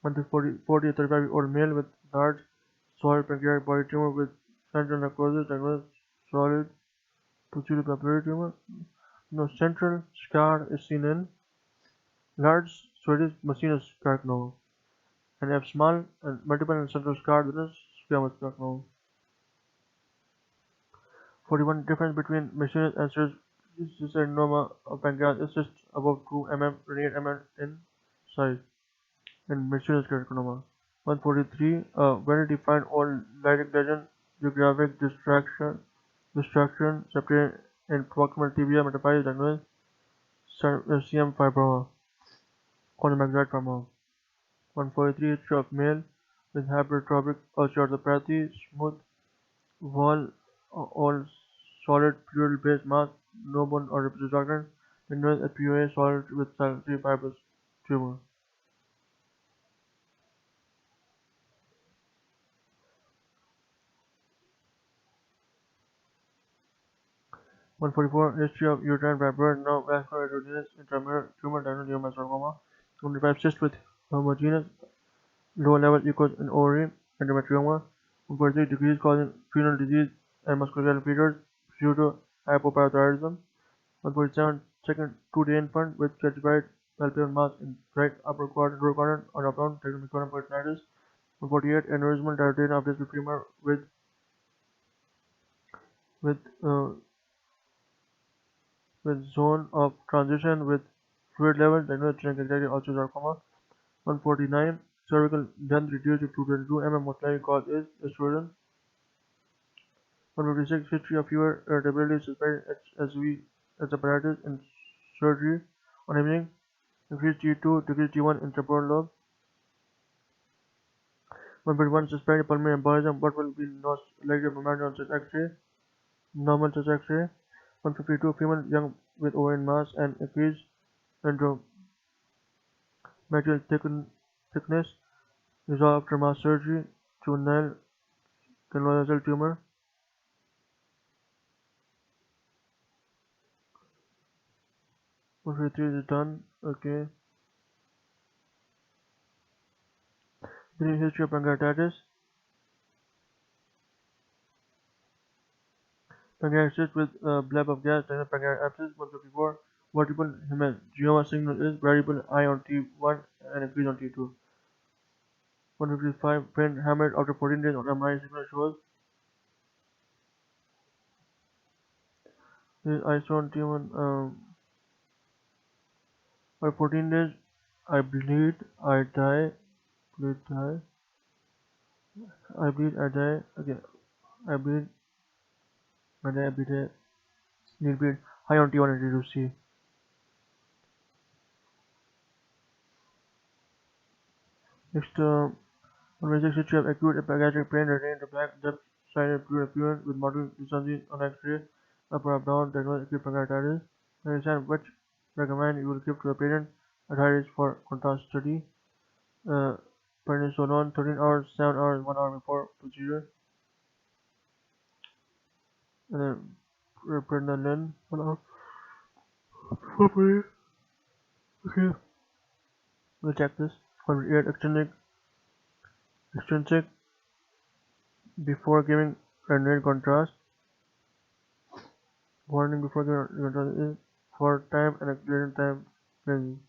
35-year-old male with large solid pancreatic body tumor with central necrosis, diagnosed solid pituitary tumor. No central scar is seen in large Swedish Machinus carcinoma, and have small and multiple and central scar that is squamous carcinoma. 41. Difference between Machinus and carcinoma of pancreas is just above 2 mm, 28 mm in size in Machinus carcinoma. 143. Well-defined old lytic lesion, geographic distraction separated in proximal tibia metatarsus diagnosed CM fibroma, chondromagnetic 143. History of male with hypertrophic osteoarthropathy, smooth wall, all solid pleural base mass, no bone or reproduction, diagnosed FPOA solid with solitary fibrous tumor. 144. History of uterine fibroid, no vascular heterogeneous intramural tumor, diagnosed neomasarcoma. 145. Cyst with homogeneous lower level echoes in ovary, endometrioma. 143. Disease causing renal disease and musculoskeletal features, pseudo hypoparathyroidism. 147. Second 2-day infant with calcified palpable mass in right upper quadrant, lower quadrant, or updown, technical peritonitis. 148. Aneurysmal dilatation of distal femur with zone of transition with fluid level, diagnosed genetic osteosarcoma. 149. Cervical length reduced to 222 mm, most likely cause is estrogen. 156. History of fever, irritability, suspected HSV encephalitis in surgery on imaging, increased T2, decreased T1 in temporal lobe. 151. Suspected pulmonary embolism, what will be most likely abnormality on chest X-ray? Normal chest X-ray. 152. Female young with ovarian mass and increased endometrial thickness, resolved after mass surgery, juvenile colorectal tumor. 153 is done. Okay. The history of pancreatitis. Pancreatitis with bleb of gas, diagnosed pancreatic abscess. 154. Multiple hemangioma signal is variable high on T1 and increase on T2. 155. Brain hemorrhage after 14 days on MRI signal shows this isone T1. By 14 days, I bleed, I die, bleed, die, I bleed, I die, okay, I bleed, I die, I bleed, need bleed, high on T1 and T2C. Next, 126. History of acute epigastric pain, retained the black depth-sided fluid appearance with moderate distances on X-ray, up or down, diagnosed acute pancreatitis. Understand which recommend you will give to a patient at high risk for contrast study. Prednisolone 13 hours, 7 hours, 1 hour before procedure. And then prednisolone 1 hour before procedure. Okay, we'll check this. 108. Extrinsic before giving retinoid contrast. Warning before giving contrast is for time and acceleration time range.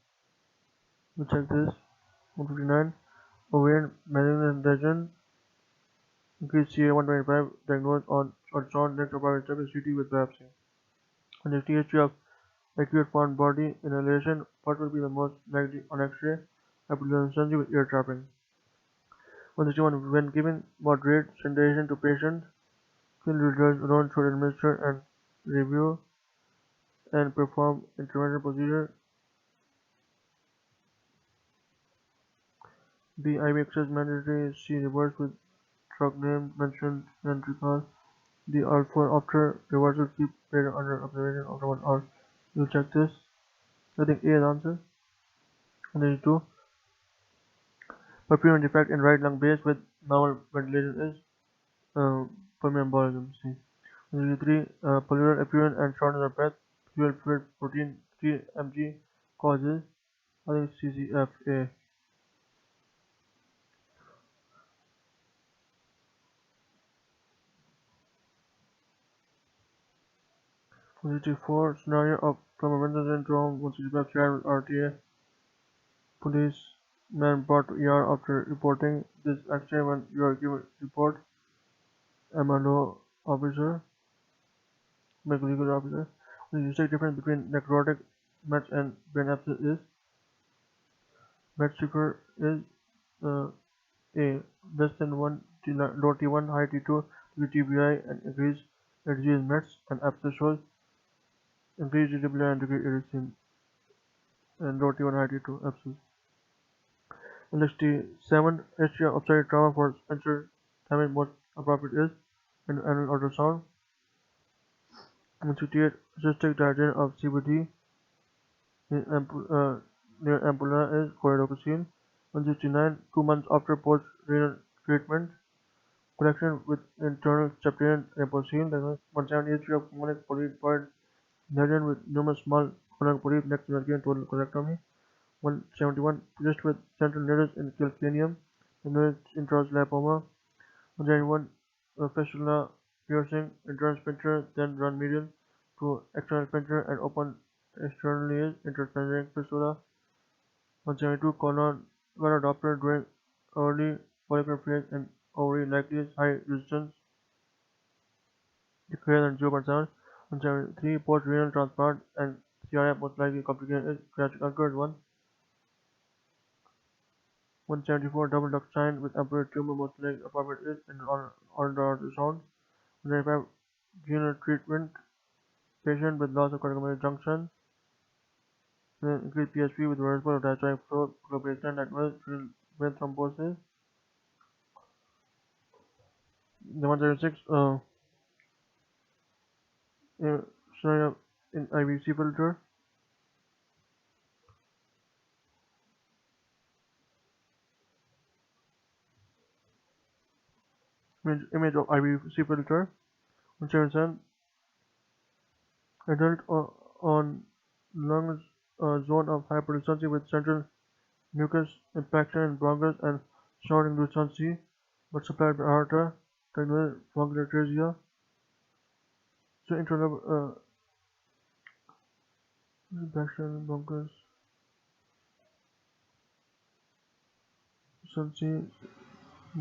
We'll check this. 159. Ovarian malignant lesion, increased CA125, diagnosed on ultrasound, next operative step is CT with biopsy. 160. History of acute foreign body inhalation, what will be the most likely on X-ray? Hypersensitivity with ear trapping. 161. When giving moderate sedation to patients, clinical results alone should administer and review and perform intervention procedure. The IV access mandatory. See reverse with drug name mentioned and recall the after reversal. Keep patient under observation after 1 hour. You'll check this. I think A is answer. 182. Perfusion defect in right lung base with normal ventilation is pulmonary embolism. See. 183. Pleural effusion and shortness of breath. Fuel fluid protein 3 mg causes. I think CCFA. 164 scenario of from a window syndrome. 165 shared with RTA. Policeman brought to ER after reporting this accident when you are given report. I'm a law officer, medical legal officer. The distinct difference between necrotic match and brain abscess is match seeker is A. Less than 1 low T1, high T2 to TBI and increased energy is METs and abscess shows increased DWI and degree erythema and low T1, high T2 abscess. Index T7 history of upside trauma for Spencer damage most appropriate is an annual ultrasound. 168 cystic diagen of CBD near ampulla is choreococine. 169 2 months after post-renal treatment. Collection with internal septarian leukocyte. 170 history of chronic polypoid lesion with numerous small chronic polyps next to again total colectomy. 171 just with central needles in calcaneum, intraocular 171 fistula piercing internal sphincter, then run medial to external sphincter and open externally intersphincteric fistula. 172 colon Doppler during early follicular phase and ovary likely is high resistance, greater than 0.7. 173 post-renal transplant and CRF most likely complication is gastric occurred 174 double duct sign with apparent tumor most likely appropriate is in ultrasound. 195 renal treatment patient with loss of cardiac junction. Increased PSP with reversible diastolic flow baseline diagnosis renal vein thrombosis. The 176 scenario in IVC filter. Image of IVC filter. 177 adult on lungs zone of hypertension with central mucus impaction in bronchus and shorting lucency, but supplied by aorta, diagnosed bronchiectasia. So intralevel impaction in bronchus, lucency,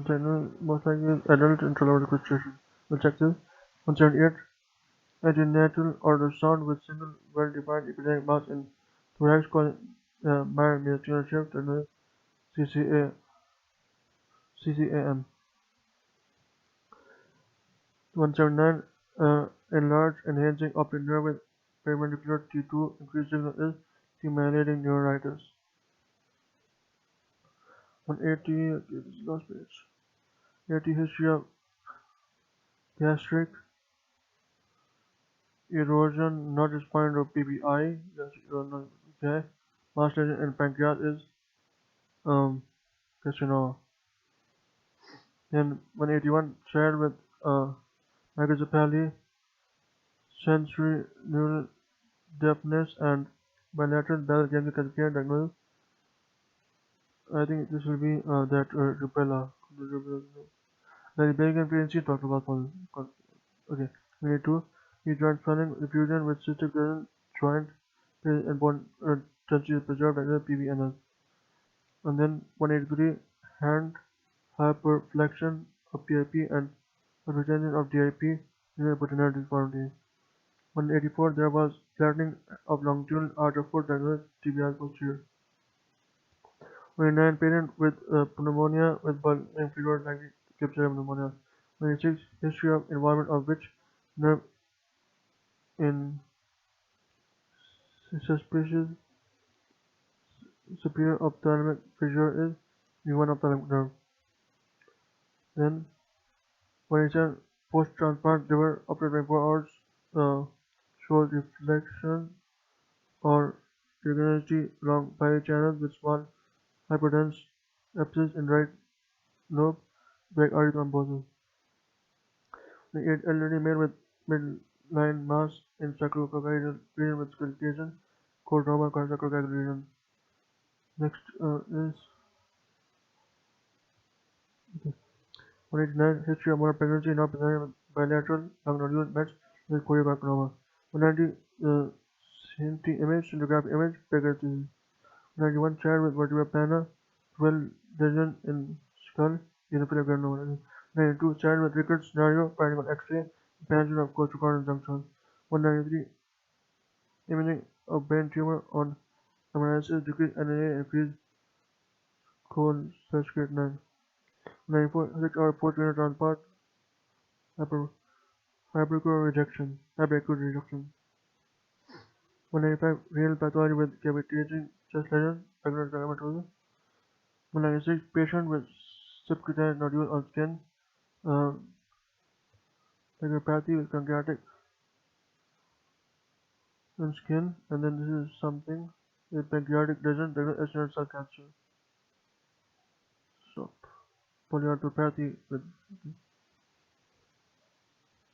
diagnosed most likely adult intralevel registration. Objective 178 antenatal ultrasound with single well-defined epidemic mass in thorax causing mild mesothelial shift, diagnosed CCAM. 179 enlarged enhancing optic nerve with periventricular T2 increased signal is demyelinating neuritis. 180 okay, this is last page. 80 history of gastric erosion not responding to PPI. Okay. Mass lesion in pancreas is carcinoma. Then 181 shared with microcephaly, sensory neural deafness and bilateral basal ganglia calcarea diagnosis. I think this will be that rubella. The Belgian pregnancy talked about. Okay. 22 knee joint swelling, effusion with cystic joint and bone density preserved as PVNS. And then 183 hand hyperflexion of PIP and retention of DIP in paternal deformity. 184 there was flattening of longitudinal arch of foot diagnosed TBI posterior. 189 patient with pneumonia with bulging fluid likely Klebsiella pneumonia. 186 history of involvement of which nerve in suspicious superior ophthalmic fissure is V1 ophthalmic nerve. Then 187 post-transplant liver after 24 hours shows reflection or irregularity along pili channels with small hyperdense abscess in right lobe, black artery thrombosis. The 8 elderly male with midline mass in sacrocaudal region with scarification, cold trauma, sacrocaudal region. Next is 189 history of molar pregnancy now presented with bilateral lung nodule matched with choriocarcinoma. 190 uh, CT image, sonography image, pancreas disease. 91 child with vertebral plana, 12 lesion in skull, eosinophilic granuloma. 92 child with rickets scenario, finding on X-ray, expansion of costochondral junction. 193 imaging of brain tumor on amyloidosis, decreased NAA, increased cholecystecrate 9. 94 6-hour post-renal transport, hyperco rejection. 195 renal pathology with cavitating chest lesion, pregnant dermatosis. 196 patient with subcutaneous nodule on skin, uh, neuropathy with pancreatic on skin, and then this is something with pancreatic lesion, external cell cancer. So polyarthropathy with